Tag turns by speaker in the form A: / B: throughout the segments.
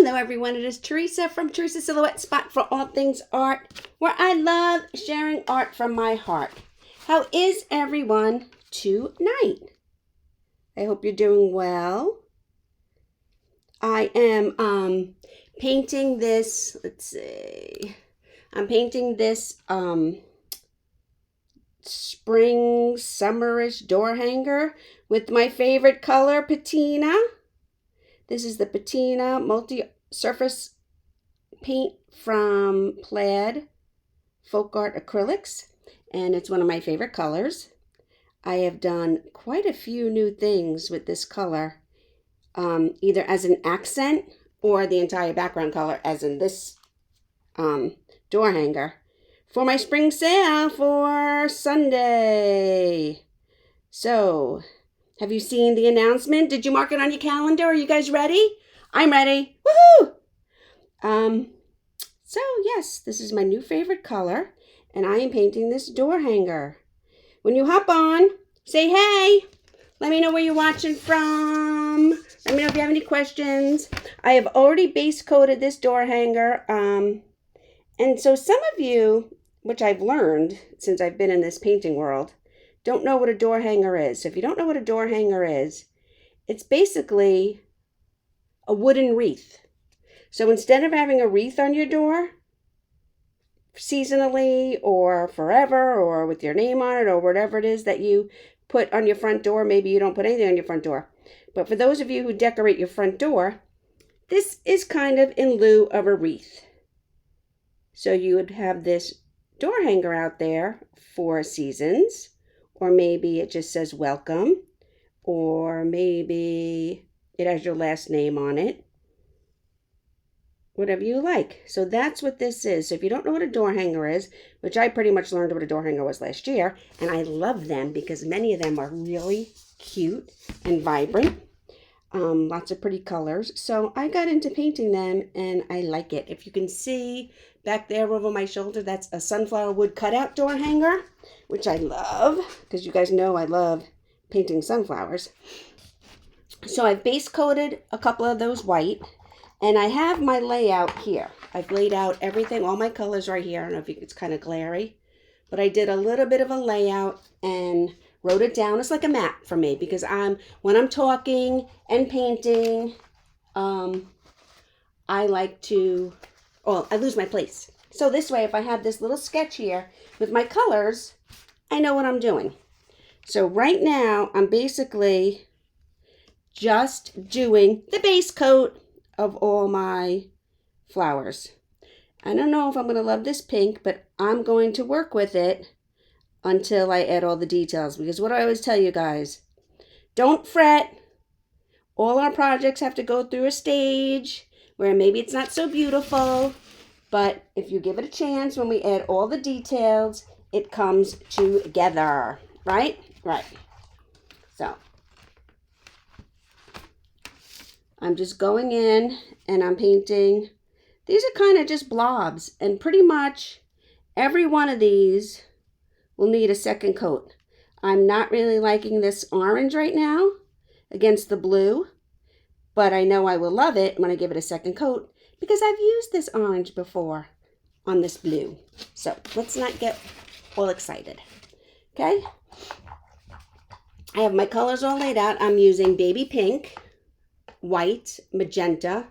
A: Hello everyone, it is Teresa from Teresa Silhouette Spot for all things art, where I love sharing art from my heart. How is everyone tonight? I hope you're doing well. I am painting this, I'm painting this spring summerish door hanger with my favorite color, patina. This is the patina multi-surface paint from Plaid Folk Art Acrylics, and it's one of my favorite colors. I have done quite a few new things with this color, either as an accent or the entire background color, as in this door hanger, for my spring sale for Sunday. So, have you seen the announcement? Did you mark it on your calendar? Are you guys ready? I'm ready. Woohoo! So yes, this is my new favorite color, and I am painting this door hanger. When you hop on, say hey. Let me know where you're watching from. Let me know if you have any questions. I have already base coated this door hanger. And so some of you, which I've learned since I've been in this painting world, don't know what a door hanger is. So if you don't know what a door hanger is, it's basically a wooden wreath. So instead of having a wreath on your door, seasonally or forever or with your name on it or whatever it is that you put on your front door, maybe you don't put anything on your front door. But for those of you who decorate your front door, this is kind of in lieu of a wreath. So you would have this door hanger out there for seasons. Or maybe it just says welcome, or maybe it has your last name on it. Whatever you like. So that's what this is. So if you don't know what a door hanger is, which I pretty much learned what a door hanger was last year, and I love them because many of them are really cute and vibrant. Lots of pretty colors. So I got into painting them and I like it. If you can see back there over my shoulder, that's a sunflower wood cutout door hanger, which I love because you guys know I love painting sunflowers. So I've base coated a couple of those white, and I have my layout here. I've laid out everything, all my colors right here. I don't know if it's kind of glary, but I did a little bit of a layout and wrote it down. It's like a map for me because when I'm talking and painting, I like to, I lose my place. So this way, if I have this little sketch here with my colors, I know what I'm doing. So right now, I'm basically just doing the base coat of all my flowers. I don't know if I'm going to love this pink, but I'm going to work with it until I add all the details. Because what I always tell you guys, don't fret. All our projects have to go through a stage where maybe it's not so beautiful. But if you give it a chance, when we add all the details, it comes together. Right? Right. So I'm just going in and I'm painting. These are kind of just blobs. And pretty much every one of these will need a second coat. I'm not really liking this orange right now against the blue, but I know I will love it when I give it a second coat because I've used this orange before on this blue. So let's not get all excited. Okay? I have my colors all laid out. I'm using baby pink, white, magenta,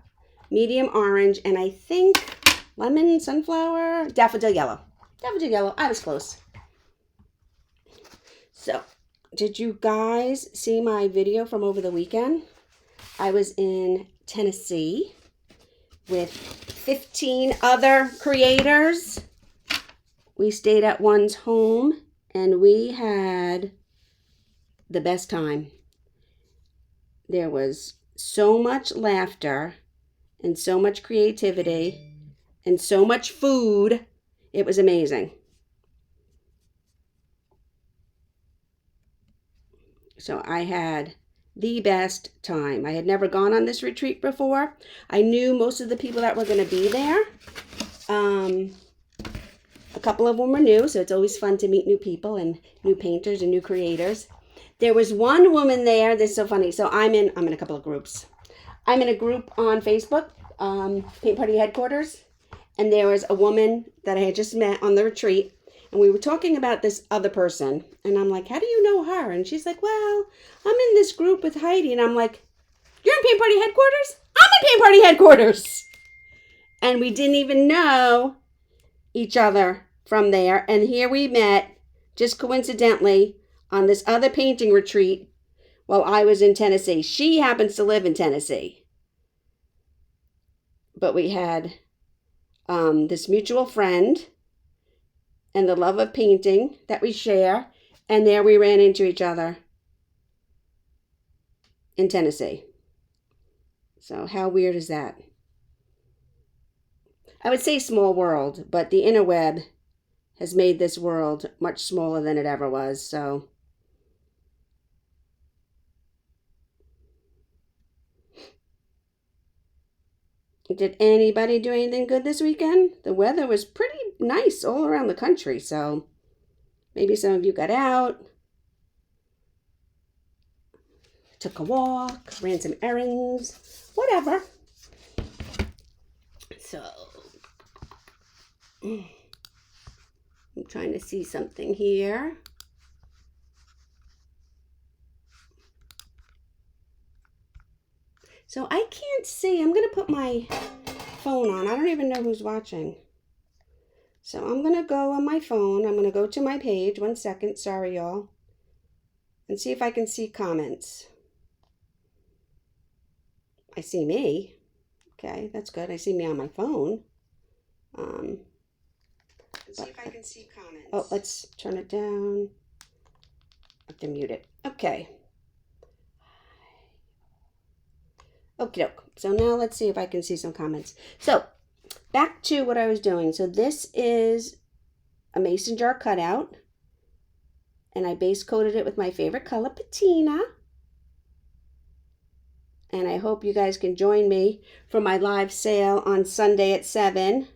A: medium orange, and I think lemon, sunflower, daffodil yellow. Daffodil yellow. I was close. So, did you guys see my video from over the weekend? I was in Tennessee with 15 other creators. We stayed at one's home and we had the best time. There was so much laughter and so much creativity and so much food. It was amazing. So I had the best time. I had never gone on this retreat before. I knew most of the people that were going to be there. A couple of them were new, so it's always fun to meet new people and new painters and new creators. There was one woman there. This is so funny. So I'm in a couple of groups. I'm in a group on Facebook paint party headquarters, and there was a woman that I had just met on the retreat, and we were talking about this other person, and I'm like, how do you know her? And she's like, well, I'm in this group with Heidi, and I'm like, you're in paint party headquarters? I'm in paint party headquarters! And we didn't even know each other from there, and here we met, just coincidentally, on this other painting retreat while I was in Tennessee. She happens to live in Tennessee. But we had this mutual friend and the love of painting that we share. And there we ran into each other in Tennessee. So how weird is that? I would say small world, but the interweb has made this world much smaller than it ever was. So did anybody do anything good this weekend? The weather was pretty nice all around the country, so maybe some of you got out, took a walk, ran some errands, whatever. So, I'm trying to see something here. So I can't see. I'm going to put my phone on. I don't even know who's watching. So I'm going to go on my phone. I'm going to go to my page. 1 second. Sorry, y'all. And see if I can see comments. I see me. Okay, that's good. I see me on my phone. See if I can see comments. Oh, let's turn it down. I have to mute it. Okay. Okie doke. So now let's see if I can see some comments. So back to what I was doing. So this is a mason jar cutout, and I base coated it with my favorite color, patina. And I hope you guys can join me for my live sale on Sunday at 7.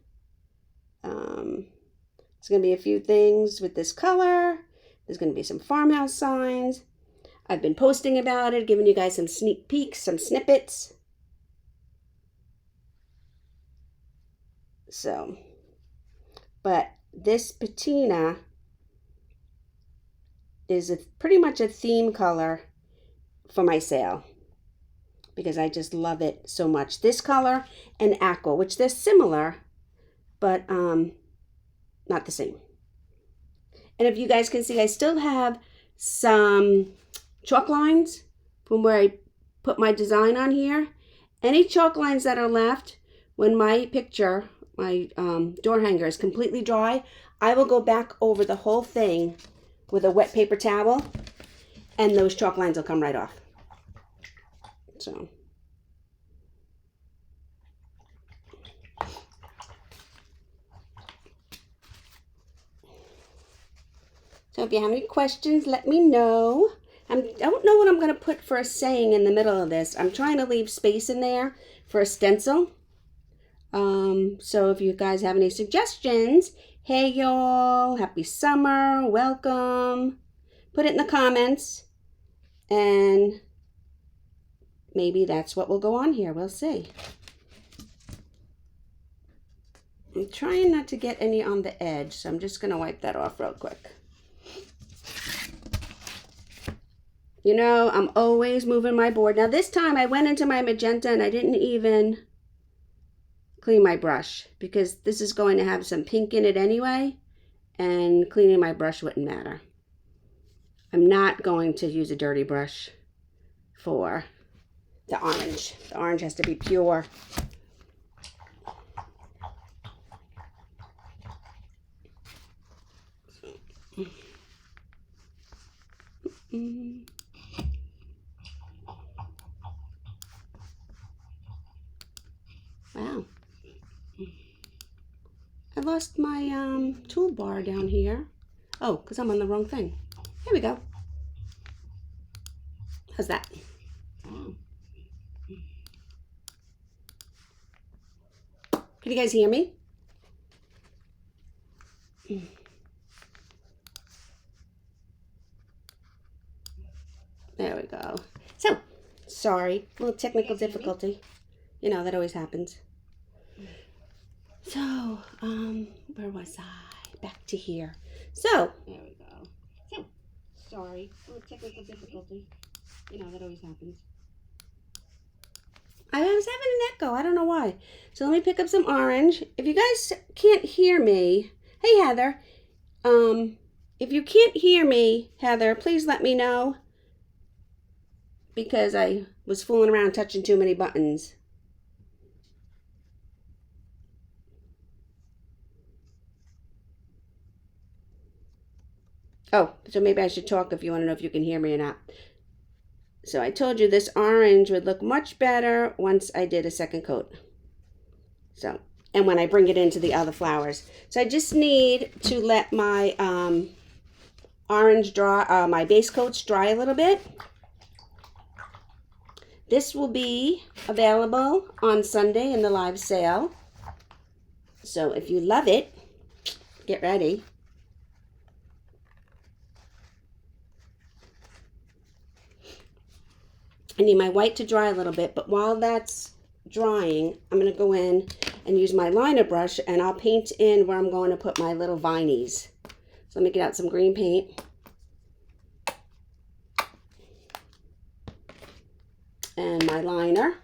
A: There's going to be a few things with this color. There's going to be some farmhouse signs. I've been posting about it, giving you guys some sneak peeks, some snippets. So, but this patina is pretty much a theme color for my sale because I just love it so much. This color and aqua, which they're similar, but not the same. And if you guys can see, I still have some chalk lines from where I put my design on here. Any chalk lines that are left, when my picture, my door hanger is completely dry, I will go back over the whole thing with a wet paper towel, and those chalk lines will come right off. So if you have any questions, let me know. I don't know what I'm going to put for a saying in the middle of this. I'm trying to leave space in there for a stencil. So if you guys have any suggestions, hey y'all, happy summer, welcome. Put it in the comments, and maybe that's what will go on here. We'll see. I'm trying not to get any on the edge, so I'm just going to wipe that off real quick. You know, I'm always moving my board. Now this time I went into my magenta and I didn't even clean my brush because this is going to have some pink in it anyway, and cleaning my brush wouldn't matter. I'm not going to use a dirty brush for the orange. The orange has to be pure. Wow. I lost my toolbar down here. Oh, because I'm on the wrong thing. Here we go. How's that? Can you guys hear me? There we go. So, sorry, a little technical difficulty. You know, that always happens. So, where was I? Back to here. So, there we go. So, sorry, technical difficulty. You know, that always happens. I was having an echo. I don't know why. So let me pick up some orange. If you guys can't hear me, hey Heather, if you can't hear me, Heather, please let me know, because I was fooling around touching too many buttons. Oh, so maybe I should talk if you want to know if you can hear me or not. So I told you this orange would look much better once I did a second coat. So, and when I bring it into the other flowers. So I just need to let my orange dry, my base coats dry a little bit. This will be available on Sunday in the live sale. So if you love it, get ready. I need my white to dry a little bit, but while that's drying, I'm going to go in and use my liner brush, and I'll paint in where I'm going to put my little vinies. So let me get out some green paint. And my liner.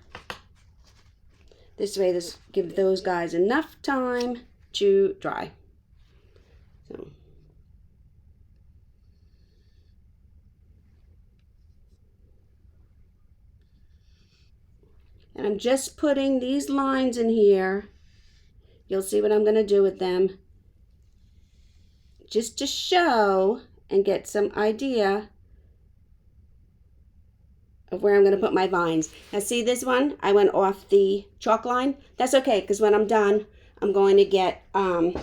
A: This way, give those guys enough time to dry. So. And I'm just putting these lines in here. You'll see what I'm going to do with them. Just to show and get some idea of where I'm going to put my vines. Now see this one? I went off the chalk line. That's okay, because when I'm done, I'm going to get a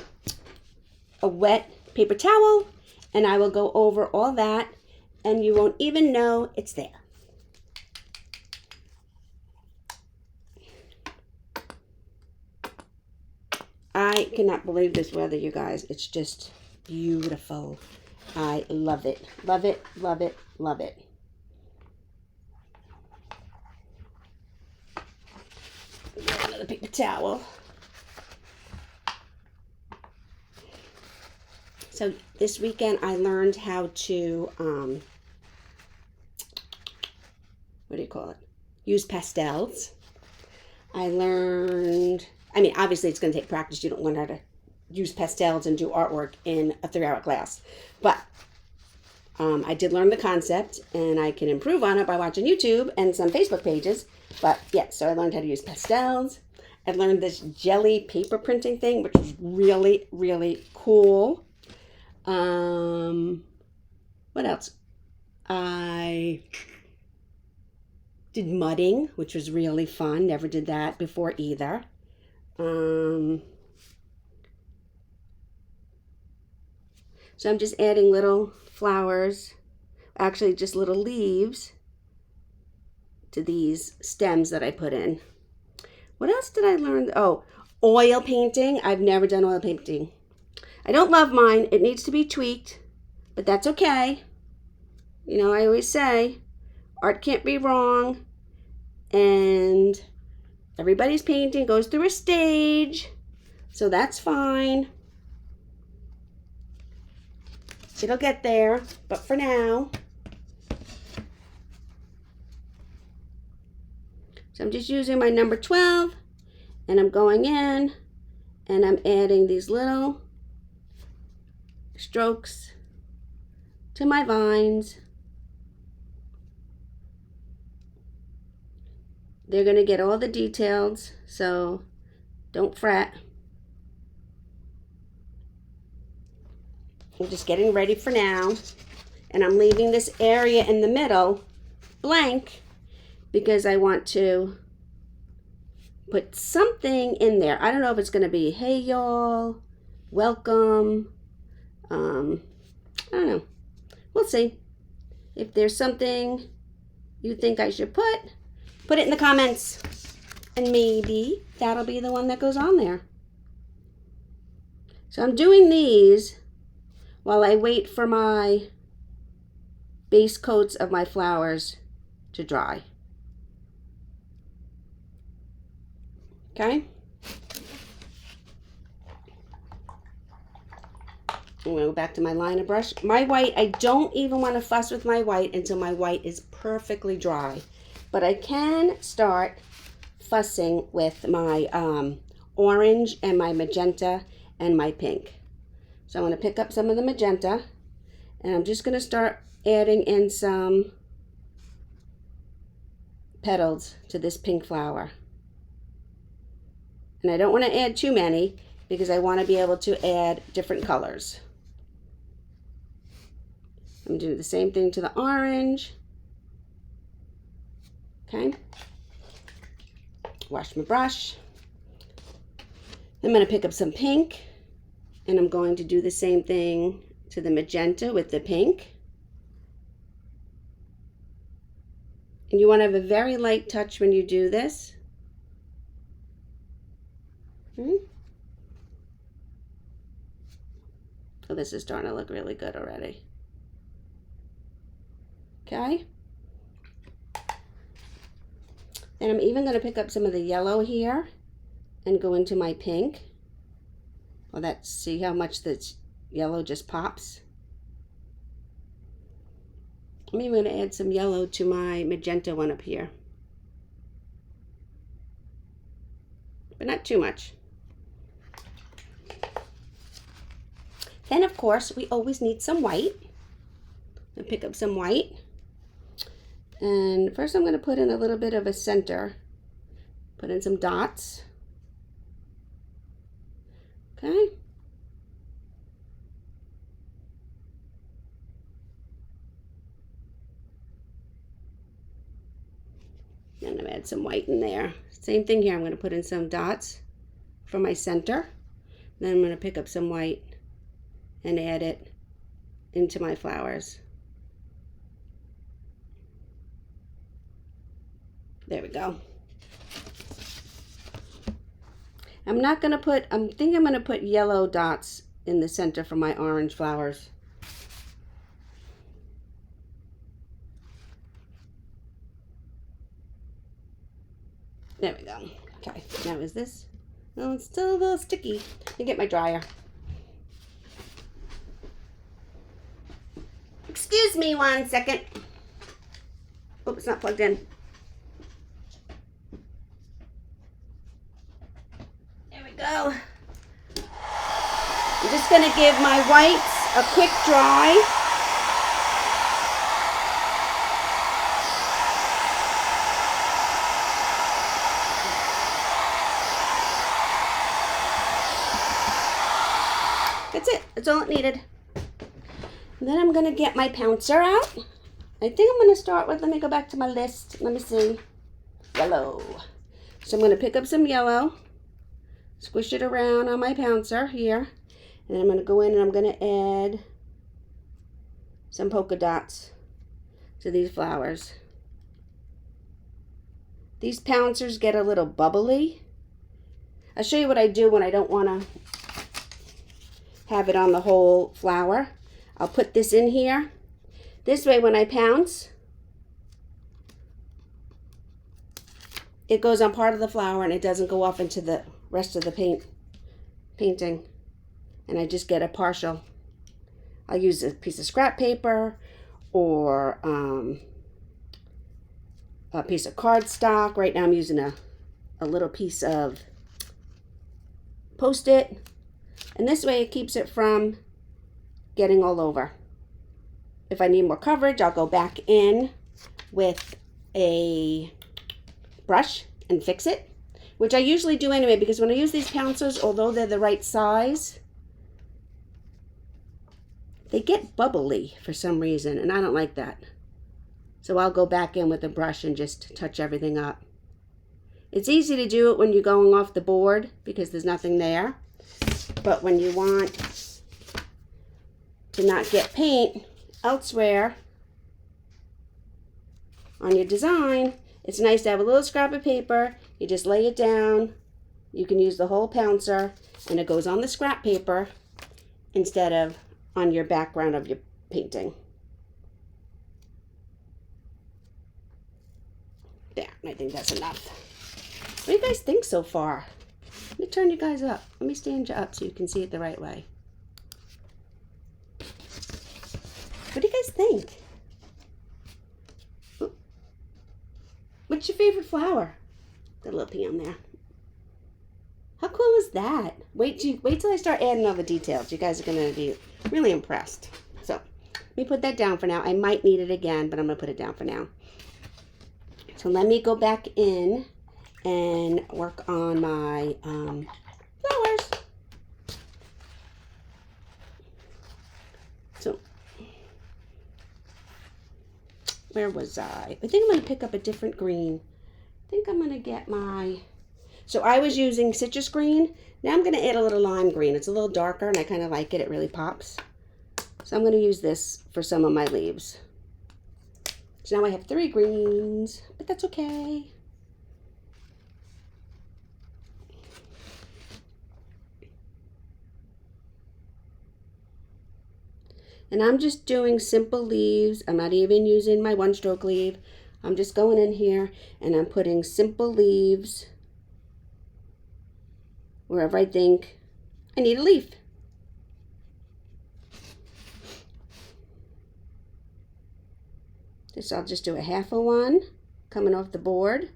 A: wet paper towel, and I will go over all that, and you won't even know it's there. I cannot believe this weather, you guys. It's just beautiful. I love it. Love it, love it, love it. Get another paper towel. So this weekend I learned how to, what do you call it? Use pastels. I learned, I mean, obviously it's going to take practice. You don't learn how to use pastels and do artwork in a 3-hour class. But I did learn the concept, and I can improve on it by watching YouTube and some Facebook pages. But yeah, so I learned how to use pastels. I learned this jelly paper printing thing, which was really, really cool. What else? I did mudding, which was really fun. Never did that before either. So I'm just adding little flowers, actually just little leaves, to these stems that I put in. What else did I learn? Oh, oil painting. I've never done oil painting. I don't love mine. It needs to be tweaked, but that's okay. You know, I always say, art can't be wrong, and everybody's painting goes through a stage, so that's fine. It'll get there, but for now. So I'm just using my number 12, and I'm going in, and I'm adding these little strokes to my vines. They're going to get all the details, so don't fret. I'm just getting ready for now, and I'm leaving this area in the middle blank because I want to put something in there. I don't know if it's going to be, hey y'all, welcome. I don't know. We'll see. If there's something you think I should put it in the comments, and maybe that'll be the one that goes on there. So I'm doing these while I wait for my base coats of my flowers to dry. Okay? I'm going to go back to my liner brush. My white, I don't even want to fuss with my white until my white is perfectly dry. But I can start fussing with my orange and my magenta and my pink. So I'm going to pick up some of the magenta, and I'm just going to start adding in some petals to this pink flower. And I don't want to add too many because I want to be able to add different colors. I'm going to do the same thing to the orange. Okay. Wash my brush. I'm going to pick up some pink, and I'm going to do the same thing to the magenta with the pink. And you want to have a very light touch when you do this. Oh, this is starting to look really good already. Okay. And I'm even going to pick up some of the yellow here and go into my pink. Well, see how much this yellow just pops? I'm even going to add some yellow to my magenta one up here. But not too much. Then, of course, we always need some white. I'll pick up some white. And first I'm going to put in a little bit of a center. Put in some dots. Okay. And I'm going to add some white in there. Same thing here. I'm going to put in some dots for my center. Then I'm going to pick up some white and add it into my flowers. There we go. I think I'm going to put yellow dots in the center for my orange flowers. There we go. Okay, now is this? Oh, it's still a little sticky. Let me get my dryer. Excuse me 1 second. Oh, it's not plugged in. There we go. I'm just going to give my whites a quick dry. That's it. That's all it needed. And then I'm going to get my pouncer out. I think I'm going to start with, let me go back to my list. Let me see. Yellow. So I'm going to pick up some yellow. Squish it around on my pouncer here. And then I'm going to go in and I'm going to add some polka dots to these flowers. These pouncers get a little bubbly. I'll show you what I do when I don't want to have it on the whole flower. I'll put this in here. This way when I pounce, it goes on part of the flower and it doesn't go off into the rest of the painting. And I just get a partial. I'll use a piece of scrap paper or a piece of cardstock. Right now I'm using a little piece of Post-it. And this way it keeps it from getting all over. If I need more coverage, I'll go back in with a brush and fix it, which I usually do anyway, because when I use these pouncers, although they're the right size, they get bubbly for some reason, and I don't like that. So I'll go back in with a brush and just touch everything up. It's easy to do it when you're going off the board because there's nothing there. But when you want to not get paint elsewhere on your design, it's nice to have a little scrap of paper. You just lay it down. You can use the whole pouncer and it goes on the scrap paper instead of on your background of your painting. There, I think that's enough. What do you guys think so far? Let me turn you guys up. Let me stand you up so you can see it the right way. What do you guys think? What's your favorite flower? Got a little pea on there. How cool is that? Wait till I start adding all the details. You guys are going to be really impressed. So, let me put that down for now. I might need it again, but I'm going to put it down for now. So, let me go back in and work on my flowers. So, where was I? I think I'm going to pick up a different green. I think I'm going to get my... So I was using citrus green. Now I'm going to add a little lime green. It's a little darker and I kind of like it. It really pops. So I'm going to use this for some of my leaves. So now I have 3 greens, but that's okay. And I'm just doing simple leaves. I'm not even using my 1-stroke leaf. I'm just going in here and I'm putting simple leaves wherever I think I need a leaf. This I'll just do a half of one coming off the board.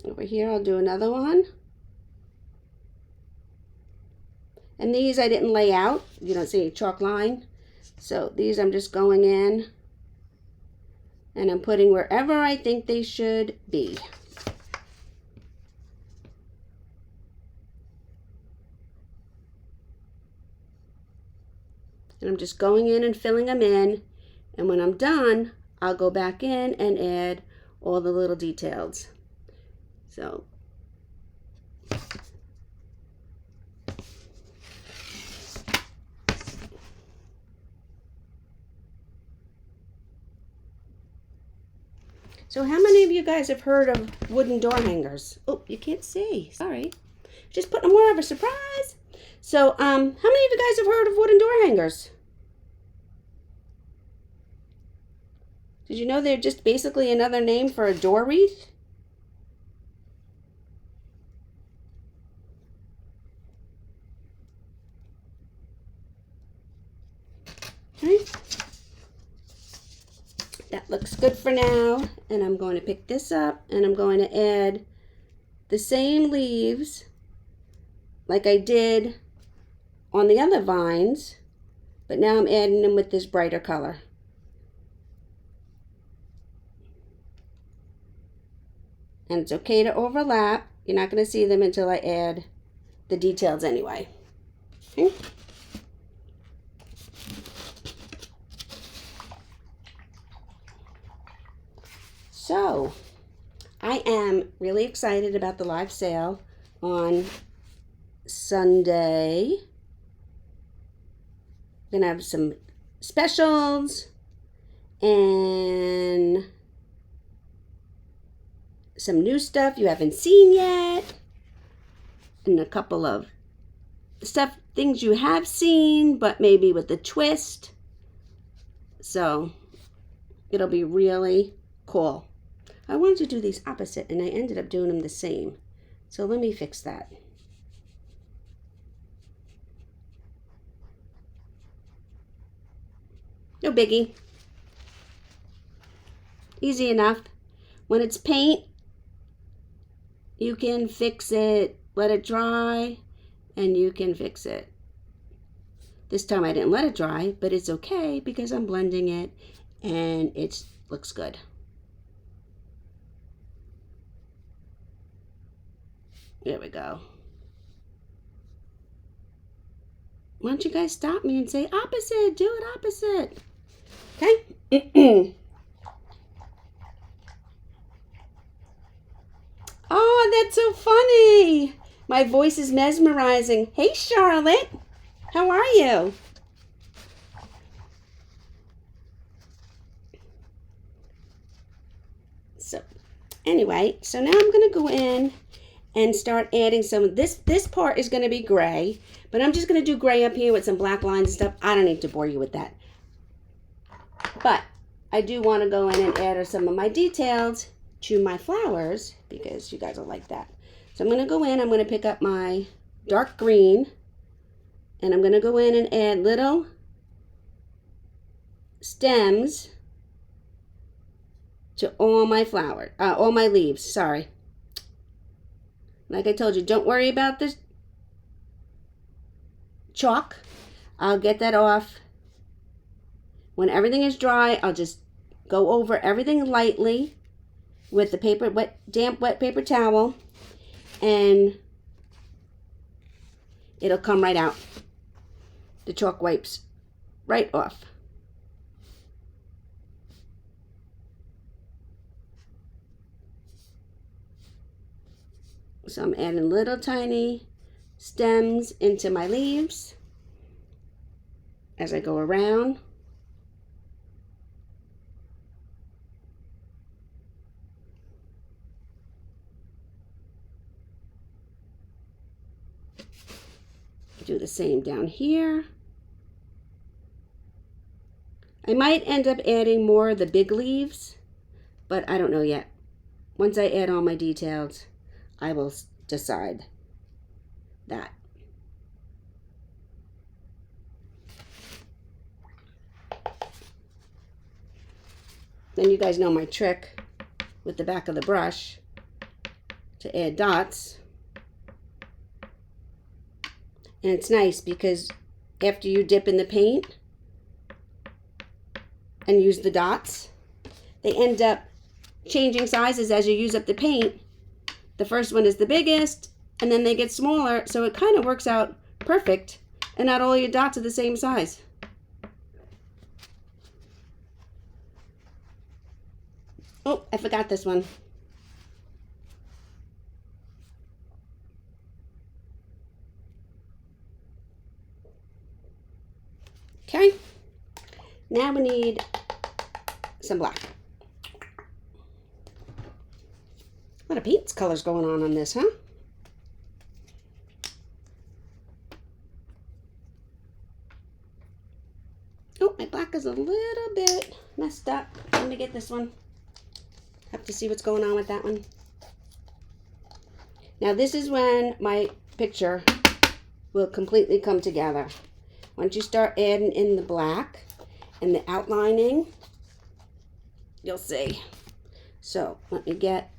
A: Over here I'll do another one. And these I didn't lay out. You don't see a chalk line. So these I'm just going in and I'm putting wherever I think they should be. And I'm just going in and filling them in. And when I'm done, I'll go back in and add all the little details. So how many of you guys have heard of wooden door hangers? Oh, you can't see. Sorry. Just putting more of a surprise. So, how many of you guys have heard of wooden door hangers? Did you know they're just basically another name for a door wreath? Okay. That looks good for now, and I'm going to pick this up and I'm going to add the same leaves like I did on the other vines, but now I'm adding them with this brighter color. And it's okay to overlap. You're not going to see them until I add the details anyway. Okay. So, I am really excited about the live sale on Sunday. We're going to have some specials and some new stuff you haven't seen yet. And a couple of things you have seen, but maybe with a twist. So, it'll be really cool. I wanted to do these opposite and I ended up doing them the same. So let me fix that. No biggie. Easy enough. When it's paint, you can fix it, let it dry, and you can fix it. This time I didn't let it dry, but it's okay because I'm blending it and it looks good. There we go. Why don't you guys stop me and say opposite? Do it opposite. Okay? Oh, that's so funny. My voice is mesmerizing. Hey, Charlotte. How are you? So, anyway, so now I'm going to go in and start adding some. This part is going to be gray, but I'm just going to do gray up here with some black lines and stuff. I don't need to bore you with that. But I do want to go in and add some of my details to my flowers because you guys will like that. So I'm going to go in, I'm going to pick up my dark green And I'm going to go in and add little stems to all my all my leaves, sorry. Like I told you, don't worry about this chalk. I'll get that off. When everything is dry, I'll just go over everything lightly with the damp wet paper towel, and it'll come right out. The chalk wipes right off. So I'm adding little tiny stems into my leaves as I go around. Do the same down here. I might end up adding more of the big leaves, but I don't know yet. Once I add all my details, I will decide that. Then you guys know my trick with the back of the brush to add dots. And it's nice because after you dip in the paint and use the dots, they end up changing sizes as you use up the paint. The first one is the biggest, and then they get smaller, so it kind of works out perfect, and not all your dots are the same size. Oh, I forgot this one. Okay, now we need some black. A lot of paint colors going on this, huh? Oh, my black is a little bit messed up. Let me get this one. Have to see what's going on with that one. Now this is when my picture will completely come together. Once you start adding in the black and the outlining, you'll see. So let me get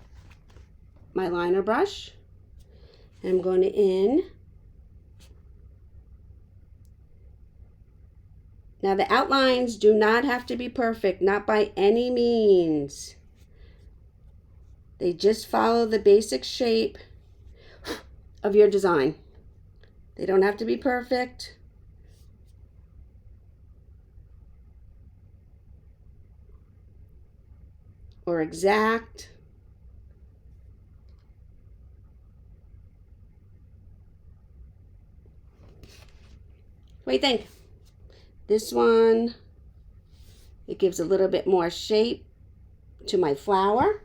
A: my liner brush, and I'm going to Now the outlines do not have to be perfect, not by any means. They just follow the basic shape of your design. They don't have to be perfect. Or exact. What do you think? This one, it gives a little bit more shape to my flower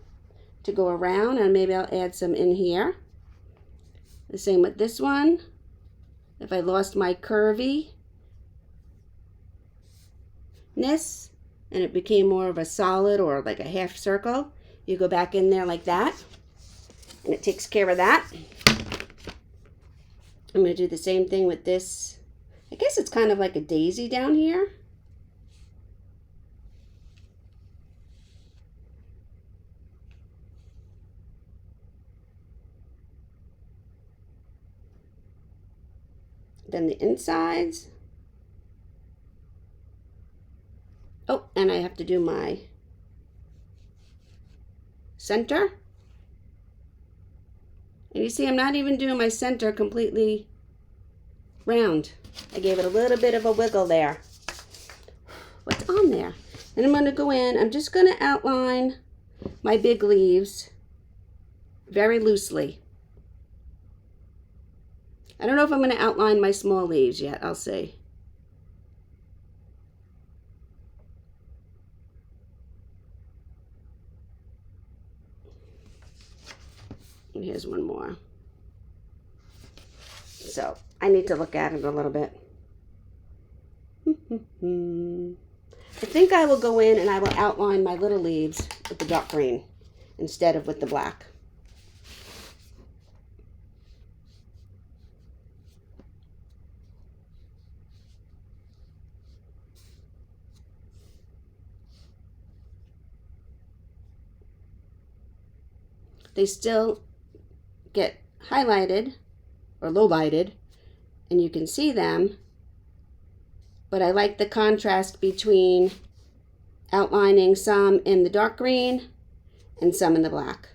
A: to go around, and maybe I'll add some in here. The same with this one. If I lost my curviness and it became more of a solid or like a half circle, you go back in there like that, and it takes care of that. I'm going to do the same thing with this. I guess it's kind of like a daisy down here. Then the insides. Oh, and I have to do my center. And you see, I'm not even doing my center completely round. I gave it a little bit of a wiggle there. What's on there? And I'm going to go in. I'm just going to outline my big leaves very loosely. I don't know if I'm going to outline my small leaves yet. I'll see. And here's one more. So I need to look at it a little bit. I think I will go in and I will outline my little leaves with the dark green instead of with the black. they still get highlighted or low lighted, and you can see them, but I like the contrast between outlining some in the dark green and some in the black.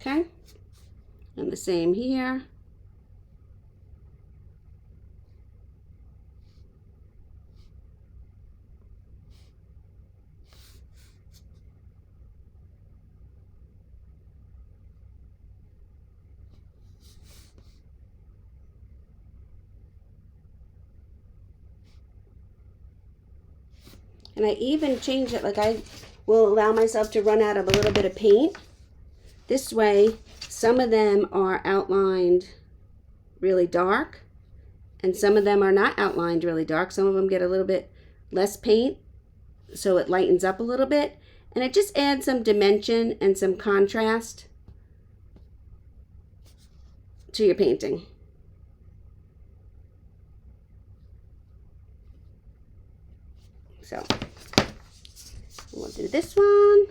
A: Okay, and the same here. And I even change it, like I will allow myself to run out of a little bit of paint. This way, some of them are outlined really dark, and some of them are not outlined really dark. Some of them get a little bit less paint, so it lightens up a little bit. And it just adds some dimension and some contrast to your painting. So we'll do this one.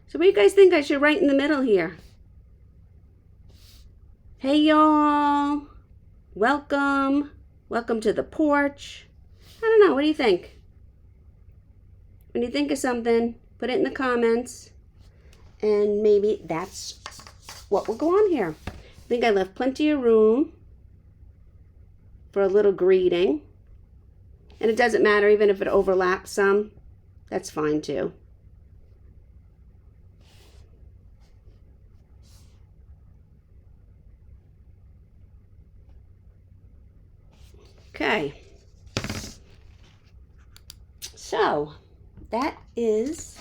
A: So what do you guys think I should write in the middle here? Hey y'all, welcome to the porch. I don't know, what do you think? When you think of something, put it in the comments, and maybe that's what will go on here. I think I left plenty of room for a little greeting. And it doesn't matter, even if it overlaps some, that's fine too. Okay. So, that is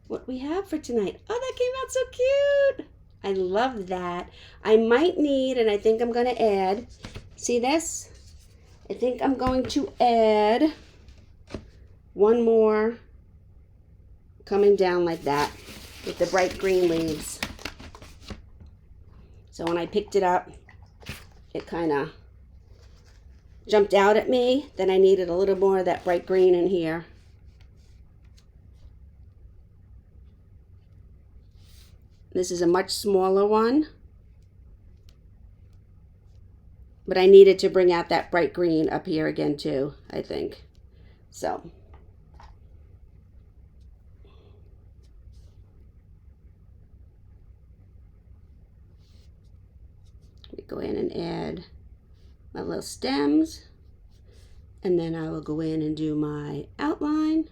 A: what we have for tonight. Oh, that came out so cute. I love that. I might need, and I think I'm going to add, see this? I think I'm going to add one more coming down like that with the bright green leaves. So when I picked it up, it kind of jumped out at me. Then I needed a little more of that bright green in here. This is a much smaller one, but I needed to bring out that bright green up here again too, I think. So, let me go in and add my little stems, and then I will go in and do my outline.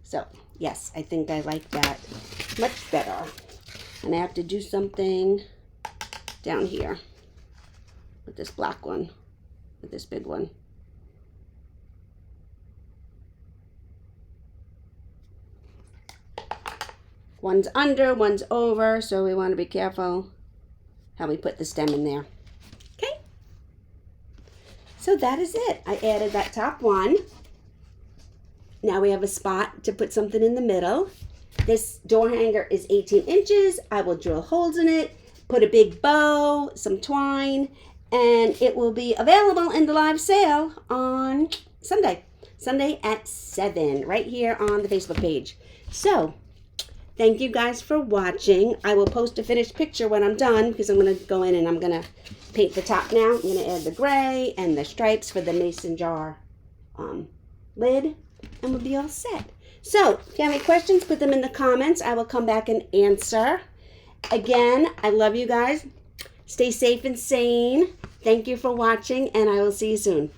A: So, yes, I think I like that much better. And I have to do something down here with this black one, with this big one. One's under, one's over, so we want to be careful how we put the stem in there. Okay? So that is it. I added that top one. Now we have a spot to put something in the middle. This door hanger is 18 inches. I will drill holes in it, put a big bow, some twine, and it will be available in the live sale on Sunday at 7, right here on the Facebook page. So, thank you guys for watching. I will post a finished picture when I'm done, because I'm going to go in and I'm going to paint the top now. I'm going to add the gray and the stripes for the mason jar lid, and we'll be all set. So, if you have any questions, put them in the comments. I will come back and answer. Again, I love you guys. Stay safe and sane. Thank you for watching, and I will see you soon.